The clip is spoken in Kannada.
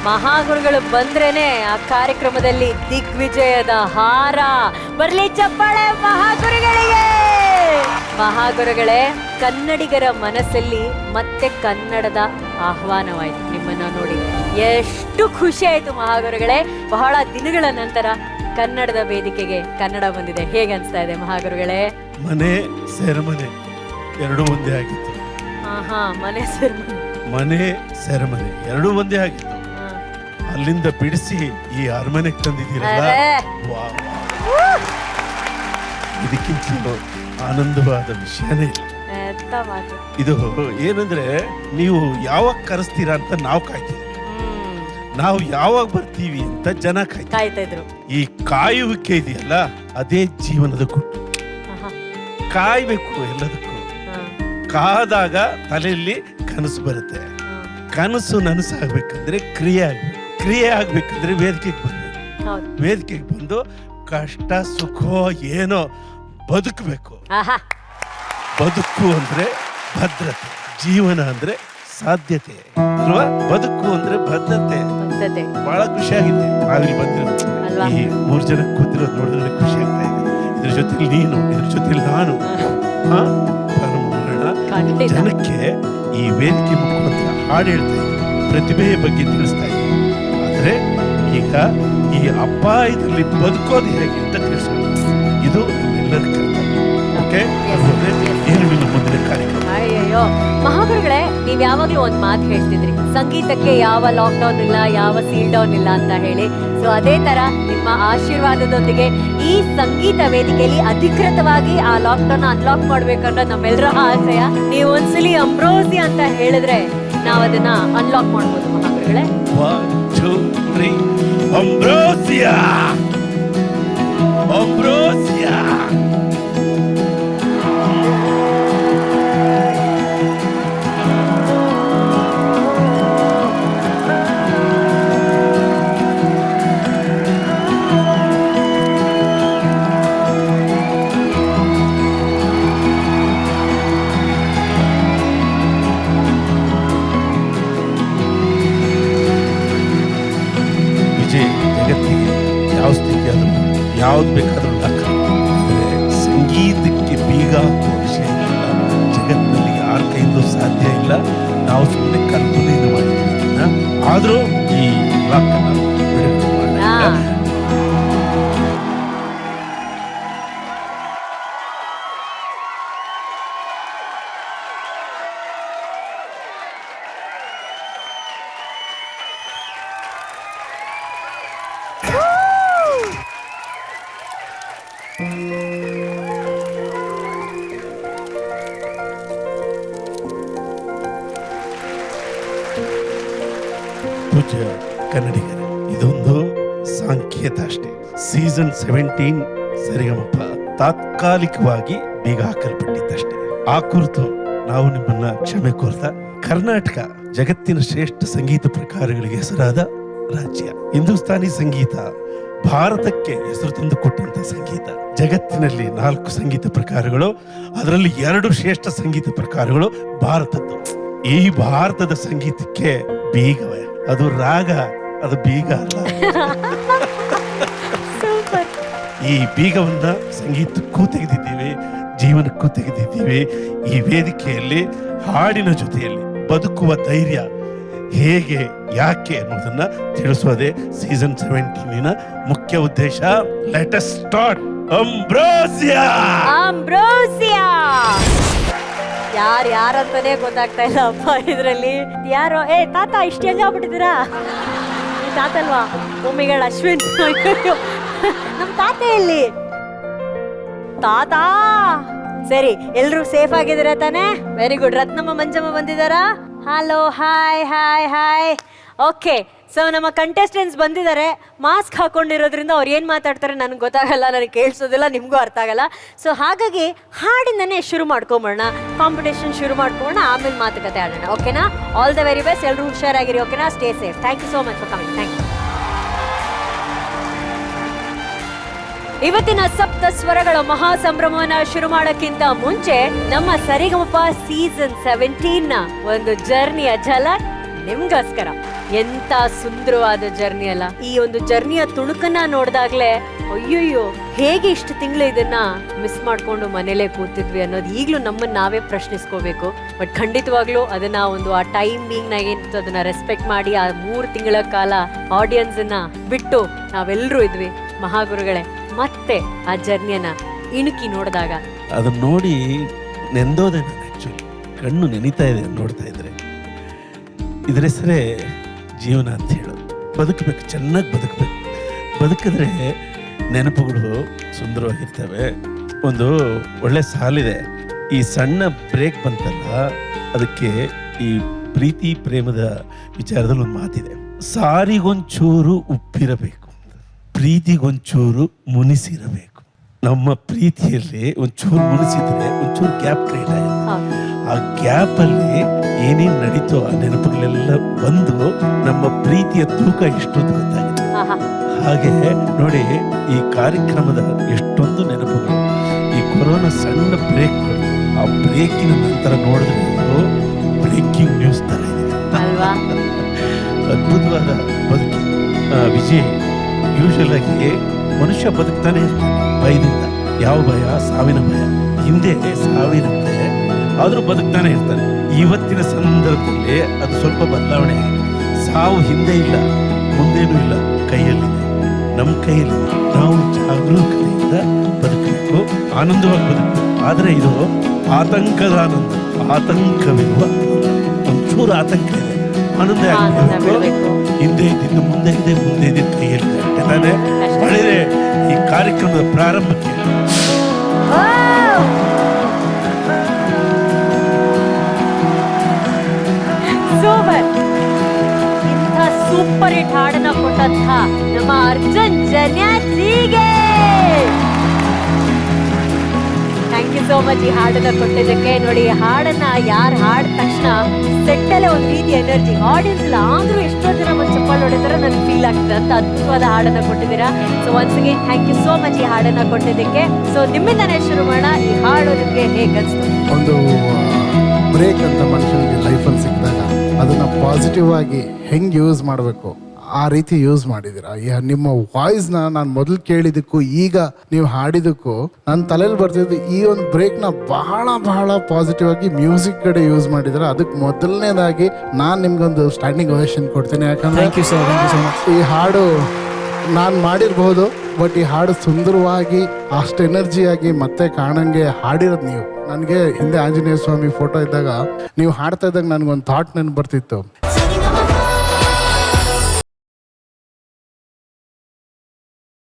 ಮಹಾಗುರುಗಳು ಬಂದ್ರೇನೆ ಆ ಕಾರ್ಯಕ್ರಮದಲ್ಲಿ ದಿಗ್ವಿಜಯದ ಹಾರ. ಬರ್ಲಿ ಚಪ್ಪಾಳೆ ಮಹಾಗುರುಗಳಿಗೆ. ಮಹಾಗುರುಗಳೇ, ಕನ್ನಡಿಗರ ಮನಸ್ಸಲ್ಲಿ ಮತ್ತೆ ಕನ್ನಡದ ಆಹ್ವಾನವಾಯಿತು. ನಿಮ್ಮನ್ನ ನೋಡಿ ಎಷ್ಟು ಖುಷಿ ಆಯ್ತು ಮಹಾಗುರುಗಳೇ. ಬಹಳ ದಿನಗಳ ನಂತರ ಕನ್ನಡದ ವೇದಿಕೆಗೆ ಕನ್ನಡ ಬಂದಿದೆ. ಹೇಗೆ ಅನ್ಸ್ತಾ ಇದೆ ಮಹಾಗುರುಗಳೇ? ಮನೆ ಸೆರೆಮನೆ ಎರಡೂ ಒಂದೇ ಆಗಿತ್ತು. ಮನೆ ಸೆರೆಮನೆ ಎರಡೂ ಒಂದೇ ಆಗಿತ್ತು. ಅಲ್ಲಿಂದ ಬಿಡಿಸಿ ಈ ಅರಮನೆಗೆ ತಂದಿದ್ದೀರಲ್ಲ, ಇದಕ್ಕಿಂತ ಆನಂದವಾದ ವಿಷಯನೇ ಇಲ್ಲ. ಇದು ಏನಂದ್ರೆ, ನೀವು ಯಾವಾಗ ಕರೆಸ್ತೀರಾ ಅಂತ ನಾವು ಕಾಯ್ತೀವಿ, ನಾವು ಯಾವಾಗ ಬರ್ತೀವಿ ಅಂತ ಜನ ಕಾಯ್ತಾ ಇದ್ರು. ಈ ಕಾಯುವಿಕೆ ಇದೆಯಲ್ಲ, ಅದೇ ಜೀವನದ ಗುಟ್ಟು. ಕಾಯ್ಬೇಕು ಎಲ್ಲದಕ್ಕೂ. ಕಾದಾಗ ತಲೆಯಲ್ಲಿ ಕನಸು ಬರುತ್ತೆ. ಕನಸು ನನಸಾಗ್ಬೇಕಂದ್ರೆ ಕ್ರಿಯೆ ಆಗ್ಬೇಕು. ಕ್ರಿಯೆ ಆಗ್ಬೇಕಂದ್ರೆ ವೇದಿಕೆಗೆ ಬರ್ಬೇಕು. ವೇದಿಕೆಗೆ ಬಂದು ಕಷ್ಟ ಸುಖ ಏನೋ ಬದುಕಬೇಕು. ಬದುಕು ಅಂದ್ರೆ ಭದ್ರತೆ, ಜೀವನ ಅಂದ್ರೆ ಸಾಧ್ಯತೆ ಅಲ್ವಾ? ಬದುಕು ಅಂದ್ರೆ ಭದ್ರತೆ. ಬಹಳ ಖುಷಿಯಾಗಿದೆ ನಾವಿಲ್ಲಿ ಬಂದಿರೋದು. ಈ 3 ಜನ ಕೂತಿರೋದು ನೋಡಿದ್ರೆ ಖುಷಿ ಆಗ್ತಾ ಇದೆ. ಇದ್ರ ಜೊತೆಲಿ ನೀನು, ಇದ್ರ ಜೊತೆಲಿ ನಾನು ಜನಕ್ಕೆ ಈ ವೇದಿಕೆ ಮುಖಾಂತರ ಹಾಡು ಹೇಳ್ತಾ ಇದ್ದೀವಿ, ಪ್ರತಿಭೆಯ ಬಗ್ಗೆ ತಿಳಿಸ್ತಾ ಇದ್ದೀವಿ. ಆದ್ರೆ ಈಗ ಈ ಅಪಾಯದಲ್ಲಿ ಬದುಕೋದು ಹೇಗೆ ಅಂತ ತಿಳಿಸೋದು, ಇದು ನಮ್ಮೆಲ್ಲರ ಕರ್ತವ್ಯ. ಏನು ನಿಮ್ಮ ಮುಂದಿನ ಕಾರ್ಯಕ್ರಮ? ಅಯ್ಯೋ ಮಹಾಗುರುಗಳೇ, ನೀವ್ ಯಾವಾಗ್ಲೂ ಒಂದ್ ಮಾತು ಹೇಳ್ತಿದ್ರಿ, ಸಂಗೀತಕ್ಕೆ ಯಾವ ಲಾಕ್ ಡೌನ್ ಇಲ್ಲ, ಯಾವ ಸೀಲ್ ಡೌನ್ ಇಲ್ಲ ಅಂತ ಹೇಳಿ. ಸೊ ಅದೇ ತರ ನಿಮ್ಮ ಆಶೀರ್ವಾದದೊಂದಿಗೆ ಈ ಸಂಗೀತ ವೇದಿಕೆಯಲ್ಲಿ ಅಧಿಕೃತವಾಗಿ ಆ ಲಾಕ್ ಡೌನ್ ಅನ್ಲಾಕ್ ಮಾಡ್ಬೇಕಂದ್ರೆ ನಮ್ಮೆಲ್ಲರ ಆಸೆಯ. ನೀವು ಒಂದ್ಸಲಿ ಅಂಬ್ರೋಸಿ ಅಂತ ಹೇಳಿದ್ರೆ ನಾವ್ ಅದನ್ನ ಅನ್ಲಾಕ್ ಮಾಡ್ಬೋದು ಮಹಾಗುರುಗಳೇ. 1 2 3 ಅಂಬ್ರೋಸಿಯಾ, ಅಂಬ್ರೋಸಿಯಾ. ಜಗತ್ತಿಗೆ ಯಾವ ಸ್ಥಿತಿ ಆದ್ರೂ ಯಾವ್ದು ಬೇಕಾದ್ರೂ ಆದರೆ ಸಂಗೀತಕ್ಕೆ ಬೀಗ ಹಾಕುವ ವಿಷಯ ಇಲ್ಲ. ಜಗತ್ತಿನಲ್ಲಿ ಯಾರ ಕೈಯಿಂದ ಸಾಧ್ಯ ಇಲ್ಲ. ನಾವು ಸುಮ್ಮನೆ ಕಲ್ಪನೆಯನ್ನು ಮಾಡಿದ್ದೀವಿ. ಆದ್ರೂ ಈ ಲಾಕನ್ನ ಬಿಡುಗಡೆ ಮಾಡಿ ಪೂಜ್ಯ ಕನ್ನಡಿಗರೇ, ಇದೊಂದು ಸಾಂಕೇತ ಅಷ್ಟೇ. ಸೀಸನ್ 17 ಸರಿಗಮಪ ತಾತ್ಕಾಲಿಕವಾಗಿ ಬೀಗ ಹಾಕಲ್ಪಟ್ಟಿದ್ದಷ್ಟೇ. ಆ ಕುರಿತು ನಾವು ನಿಮ್ಮನ್ನ ಕ್ಷಮೆ ಕೋರ್ತಾ, ಕರ್ನಾಟಕ ಜಗತ್ತಿನ ಶ್ರೇಷ್ಠ ಸಂಗೀತ ಪ್ರಕಾರಗಳಿಗೆ ಹೆಸರಾದ ರಾಜ್ಯ. ಹಿಂದೂಸ್ತಾನಿ ಸಂಗೀತ ಭಾರತಕ್ಕೆ ಹೆಸರು ತಂದು ಕೊಟ್ಟಂತ ಸಂಗೀತ. ಜಗತ್ತಿನಲ್ಲಿ 4 ಸಂಗೀತ ಪ್ರಕಾರಗಳು, ಅದರಲ್ಲಿ 2 ಶ್ರೇಷ್ಠ ಸಂಗೀತ ಪ್ರಕಾರಗಳು ಭಾರತದ್ದು. ಈ ಭಾರತದ ಸಂಗೀತಕ್ಕೆ ಬೀಗವೇ, ಅದು ರಾಗ, ಅದು ಬೀಗ ಅಲ್ಲ. ಈ ಬೀಗವನ್ನ ಸಂಗೀತಕ್ಕೂ ತೆಗೆದಿದ್ದೀವಿ, ಜೀವನಕ್ಕೂ ತೆಗೆದಿದ್ದೀವಿ. ಈ ವೇದಿಕೆಯಲ್ಲಿ ಹಾಡಿನ ಜೊತೆಯಲ್ಲಿ ಬದುಕುವ ಧೈರ್ಯ ಹೇಗೆ, ಯಾಕೆ ಅನ್ನೋದನ್ನ ತಿಳಿಸೋದೇ ಸೀಸನ್ 17ನ ಮುಖ್ಯ ಉದ್ದೇಶ. Let us start. Ambrosia, ambrosia. ಯಾರಂತಾನೆ ಗೊತ್ತಾಗ್ತಾ ಇಲ್ಲ ಅಪ್ಪ ಇದ್ರಲ್ಲಿ. ಯಾರೋ ತಾತ ಇಷ್ಟು ಹೆಂಗ ಆಗ್ಬಿಟ್ಟಿದ್ದೀರಾ? ತಾತ ಅಲ್ವಾ? ಒಮ್ಮಿಗಳ ಅಶ್ವಿನ್. ನಮ್ ತಾತ ಎಲ್ಲಿ? ತಾತ ಸರಿ, ಎಲ್ರು ಸೇಫ್ ಆಗಿದ್ದೀರಾ ತಾನೆ? Very good. ರತ್ನಮ್ಮ ಮಂಜಮ್ಮ ಬಂದಿದ್ದಾರಾ? Hello, hi hi hi. Okay, so ನಮ್ಮ ಕಂಟೆಸ್ಟೆಂಟ್ಸ್ ಬಂದಿದ್ದಾರೆ. ಮಾಸ್ಕ್ ಹಾಕೊಂಡಿರೋದ್ರಿಂದ ಅವ್ರು ಏನು ಮಾತಾಡ್ತಾರೆ ನನಗೆ ಗೊತ್ತಾಗಲ್ಲ, ನನಗೆ ಕೇಳಿಸೋದಿಲ್ಲ, ನಿಮಗೂ ಅರ್ಥ ಆಗಲ್ಲ. ಸೊ ಹಾಗಾಗಿ ಹಾಡಿಂದನೇ ಶುರು ಮಾಡ್ಕೊಂಬೋಣ, ಕಾಂಪಿಟೇಷನ್ ಶುರು ಮಾಡ್ಕೊಳ್ಳೋಣ, ಆಮೇಲೆ ಮಾತುಕತೆ ಆಡೋಣ. ಓಕೆನಾ? All the very best. ಎಲ್ಲರೂ ಹುಷಾರಾಗಿರಿ. ಓಕೆನಾ? Stay safe. Thank you so much for coming. Thank you. ಇವತ್ತಿನ ಸಪ್ತ ಸ್ವರಗಳ ಮಹಾ ಸಂಭ್ರಮವನ್ನ ಶುರು ಮಾಡೋಕ್ಕಿಂತ ಮುಂಚೆ ನಮ್ಮ ಸರಿಗಮಪ ಸೀಸನ್ 17ನ ಒಂದು ಜರ್ನಿಯ ಝಲಕ್ ನಿಮ್ಗೋಸ್ಕರ. ಎಂತ ಸುಂದರವಾದ ಜರ್ನಿ ಅಲ್ಲ. ಈ ಒಂದು ಜರ್ನಿಯ ತುಣುಕನ್ನ ನೋಡ್ದಾಗ್ಲೇ ಅಯ್ಯಯ್ಯೋ ಹೇಗೆ ಇಷ್ಟು ತಿಂಗಳು ಇದನ್ನ ಮಿಸ್ ಮಾಡ್ಕೊಂಡು ಮನೇಲೆ ಕೂತಿದ್ವಿ ಅನ್ನೋದು ಈಗ್ಲೂ ನಮ್ಮನ್ನ ನಾವೇ ಪ್ರಶ್ನಿಸ್ಕೋಬೇಕು. ಬಟ್ ಖಂಡಿತವಾಗ್ಲೂ ಅದನ್ನ ಆ ಟೈಮಿಂಗ್ ನಾಗೇನಿತ್ತು ಅದನ್ನ ರೆಸ್ಪೆಕ್ಟ್ ಮಾಡಿ ಆ 3 ತಿಂಗಳ ಕಾಲ ಆಡಿಯನ್ಸ್ ಅನ್ನ ಬಿಟ್ಟು ನಾವೆಲ್ಲರೂ ಇದ್ವಿ. ಮಹಾಗುರುಗಳೇ, ಮತ್ತೆ ಆ ಜರ್ನಿಯನ್ನ ಇಣುಕಿ ನೋಡಿದಾಗ ಅದನ್ನ ನೋಡಿ ನೆಂದೋದೆ ನಾನು. ಆಕ್ಚುಲಿ ಕಣ್ಣು ನೆನೀತಾ ಇದೆ ನೋಡ್ತಾ ಇದ್ರೆ. ಇದ್ರ ಹೆಸರೇ ಜೀವನ ಅಂತ ಹೇಳೋದು. ಬದುಕಬೇಕು, ಚೆನ್ನಾಗಿ ಬದುಕಬೇಕು. ಬದುಕಿದ್ರೆ ನೆನಪುಗಳು ಸುಂದರವಾಗಿರ್ತವೆ. ಒಂದು ಒಳ್ಳೆ ಸಾಲಿದೆ, ಈ ಸಣ್ಣ ಬ್ರೇಕ್ ಬಂತಲ್ಲ ಅದಕ್ಕೆ ಈ ಪ್ರೀತಿ ಪ್ರೇಮದ ವಿಚಾರದಲ್ಲಿ ಒಂದು ಮಾತಿದೆ, ಸಾರಿಗೊಂಚೂರು ಉಪ್ಪಿರಬೇಕು, ಪ್ರೀತಿಗೊಂಚೂರು ಮುನಿಸಿರಬೇಕು. ನಮ್ಮ ಪ್ರೀತಿಯಲ್ಲಿ ಒಂಚೂರು ಮುನಿಸಿದ್ರೆ ಒಂಚೂರು ಗ್ಯಾಪ್ ಕ್ರಿಯೇಟ್ ಆಗಿದೆ. ಆ ಗ್ಯಾಪ್ ಅಲ್ಲಿ ಏನೇನ್ ನಡೀತೋ ಆ ನೆನಪುಗಳೆಲ್ಲ ಬಂದು ನಮ್ಮ ಪ್ರೀತಿಯ ತೂಕ ಎಷ್ಟೊಂದು ಗೊತ್ತಾಗಿದೆ. ಹಾಗೆ ನೋಡಿ, ಈ ಕಾರ್ಯಕ್ರಮದ ಎಷ್ಟೊಂದು ನೆನಪುಗಳು. ಈ ಕೊರೋನಾ ಸಣ್ಣ ಬ್ರೇಕ್, ಆ ಬ್ರೇಕಿನ ನಂತರ ನೋಡಿದ್ರೆ ಬ್ರೇಕಿಂಗ್ ನ್ಯೂಸ್ ತರ ಇದೆ. ಅದ್ಭುತವಾದ ಬದುಕಿ ವಿಜಯ್. ಯೂಶಲ್ ಆಗಿ ಮನುಷ್ಯ ಬದುಕ್ತಾನೆ ಇರ್ತಾನೆ ಭಯದಿಂದ. ಯಾವ ಭಯ? ಸಾವಿನ ಭಯ. ಹಿಂದೆ ಸಾವಿರುತ್ತೆ, ಆದ್ರೂ ಬದುಕ್ತಾನೆ ಇರ್ತಾನೆ. ಇವತ್ತಿನ ಸಂದರ್ಭದಲ್ಲಿ ಅದು ಸ್ವಲ್ಪ ಬದಲಾವಣೆ ಆಗಿದೆ. ಸಾವು ಹಿಂದೆ ಇಲ್ಲ, ಮುಂದೇನೂ ಇಲ್ಲ, ಕೈಯಲ್ಲಿದೆ, ನಮ್ಮ ಕೈಯಲ್ಲಿ. ನಾವು ಜಾಗರೂಕತೆಯಿಂದ ಬದುಕಬೇಕು, ಆನಂದವಾಗಿ ಬದುಕಬೇಕು. ಆದ್ರೆ ಇದು ಆತಂಕದ ಆನಂದ, ಆತಂಕವಿರುವ ಒಂಚೂರು ಆತಂಕ ಇದೆ, ಆನಂದ ಆಗಬೇಕು. ಹಿಂದೆ ಇದ್ದಿದ್ದು ಮುಂದೆ ಇದೆ, ಮುಂದೆ ಇದ್ದಿದ್ದು ಕೈಯಲ್ಲಿ ತಾನೆ ಮಾಡಿದ್ರೆ ಈ ಕಾರ್ಯಕ್ರಮದ ಪ್ರಾರಂಭಕ್ಕೆ ಇಂಥ ಸೂಪರ್ ಹಿಟ್ ಹಾಡನ್ನ ಕೊಟ್ಟಂತ ನಮ್ಮ ಅರ್ಜುನ್ ಜನ್ಯಾಜಿಗೆ ಥ್ಯಾಂಕ್ ಯು ಸೋ ಮಚ್. ಈ ಹಾಡನ್ನ ಕೊಟ್ಟಿದ್ದಕ್ಕೆ. ನೋಡಿ, ಹಾಡನ್ನ ಯಾರು ಹಾಡಿದ ತಕ್ಷಣ ಸೆಟ್ಟಲ್ಲೇ ಒಂದು ರೀತಿ ಎನರ್ಜಿ, ಆಡಿಯನ್ಸ್ ಇಲ್ಲ ಆದ್ರೂ ಎಷ್ಟೋ ಜನ ಒಂದು ಚಪ್ಪಾಳೆ ಹೊಡೆದ್ರೆ ನನ್ಗೆ ಫೀಲ್ ಆಗ್ತದೆ ಅಂತ ಅದ್ಭುತವಾದ ಹಾಡನ್ನ ಕೊಟ್ಟಿದ್ದೀರಾ. So once again thank you so much ಈ ಹಾಡನ್ನ ಕೊಟ್ಟಿದ್ದಕ್ಕೆ. ಸೊ ನಿಮ್ಮಿಂದಾನೇ ಶುರು ಮಾಡೋಣ. ಈ ಹಾಡು ನಿಮಗೆ ಹೇಗೆ ಅನಿಸ್ತು? ಒಂದು ಬ್ರೇಕ್ ಅಂತ ಮನುಷ್ಯನಿಗೆ ಲೈಫಲ್ಲಿ ಸಿಕ್ಕಿದಾಗ ಅದನ್ನ ಪಾಸಿಟಿವ್ ಆಗಿ ಹೆಂಗೆ ಯೂಸ್ ಮಾಡಬೇಕು ಆ ರೀತಿ ಯೂಸ್ ಮಾಡಿದ್ದೀರಾ. ನಿಮ್ಮ ವಾಯ್ಸ್ನ ನಾನು ಮೊದಲು ಕೇಳಿದ್ದಕ್ಕೂ ಈಗ ನೀವು ಹಾಡಿದ್ದಕ್ಕೂ ನನ್ನ ತಲೆಯಲ್ಲಿ ಬರ್ತಿದ್ದು ಈ ಒಂದು ಬ್ರೇಕ್ನ ಬಹಳ ಬಹಳ ಪಾಸಿಟಿವ್ ಆಗಿ ಮ್ಯೂಸಿಕ್ ಕಡೆ ಯೂಸ್ ಮಾಡಿದ್ರೆ. ಅದಕ್ಕೆ ಮೊದಲನೇದಾಗಿ ನಾನು ನಿಮ್ಗೊಂದು ಸ್ಟ್ಯಾಂಡಿಂಗ್ ಓವೇಷನ್ ಕೊಡ್ತೀನಿ. ಯಾಕಂದ್ರೆ ಈ ಹಾಡು ನಾನು ಮಾಡಿರ್ಬೋದು, ಬಟ್ ಈ ಹಾಡು ಸುಂದರವಾಗಿ ಅಷ್ಟು ಎನರ್ಜಿಯಾಗಿ ಮತ್ತೆ ಕಾಣಂಗೆ ಹಾಡಿರೋದು ನೀವು. ನನಗೆ ಹಿಂದೆ ಆಂಜನೇಯ ಸ್ವಾಮಿ ಫೋಟೋ ಇದ್ದಾಗ ನೀವು ಹಾಡ್ತಾ ಇದ್ದಾಗ ನನಗೊಂದು ಥಾಟ್ ನೆನಪು ಬರ್ತಿತ್ತು.